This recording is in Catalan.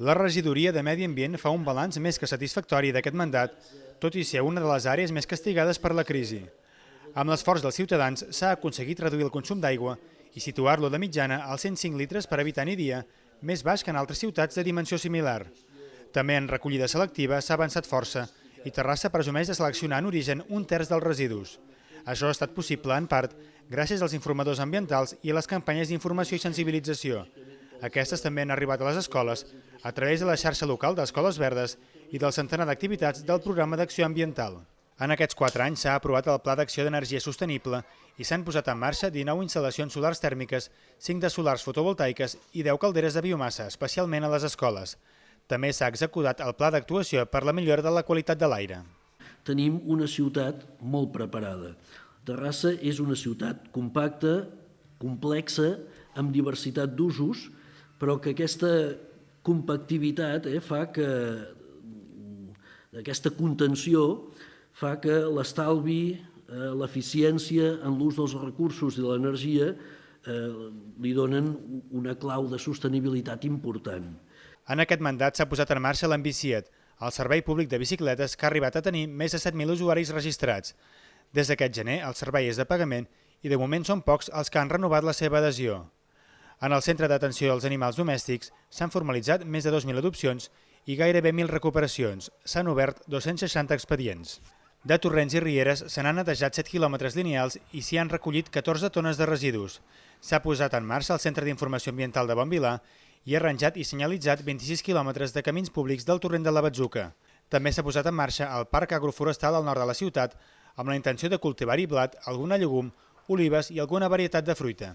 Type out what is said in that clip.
La regidoria de Medi Ambient fa un balanç més que satisfactori d'aquest mandat, tot i ser una de les àrees més castigades per la crisi. Amb l'esforç dels ciutadans s'ha aconseguit reduir el consum d'aigua i situar-lo de mitjana als 105 litres per habitant i dia, més baix que en altres ciutats de dimensió similar. També en recollida selectiva s'ha avançat força i Terrassa presumeix de seleccionar en origen un terç dels residus. Això ha estat possible, en part, gràcies als informadors ambientals i a les campanyes d'informació i sensibilització. Aquestes també han arribat a les escoles a través de la xarxa local d'Escoles Verdes i del centenar d'activitats del Programa d'Acció Ambiental. En aquests 4 anys s'ha aprovat el Pla d'Acció d'Energia Sostenible i s'han posat en marxa 19 instal·lacions solars tèrmiques, 5 de solars fotovoltaiques i 10 calderes de biomassa, especialment a les escoles. També s'ha executat el Pla d'Actuació per la millora de la qualitat de l'aire. Tenim una ciutat molt preparada. Terrassa és una ciutat compacta, complexa, amb diversitat d'usos, però que aquesta compactivitat fa que aquesta contenció fa que l'estalvi, l'eficiència en l'ús dels recursos i de l'energia li donen una clau de sostenibilitat important. En aquest mandat s'ha posat en marxa l'Ambiciet, el servei públic de bicicletes que ha arribat a tenir més de 7.000 usuaris registrats. Des d'aquest gener el servei és de pagament i de moment són pocs els que han renovat la seva adhesió. En el Centre d'Atenció als Animals Domèstics s'han formalitzat més de 2.000 adopcions i gairebé 1.000 recuperacions. S'han obert 260 expedients. De torrents i rieres se n'han netejat 7 quilòmetres lineals i s'hi han recollit 14 tones de residus. S'ha posat en marxa el Centre d'Informació Ambiental de Bonvilà i ha arranjat i senyalitzat 26 quilòmetres de camins públics del torrent de la Batzuca. També s'ha posat en marxa el Parc Agroforestal al nord de la ciutat amb la intenció de cultivar-hi blat, alguna llegum, olives i alguna varietat de fruita.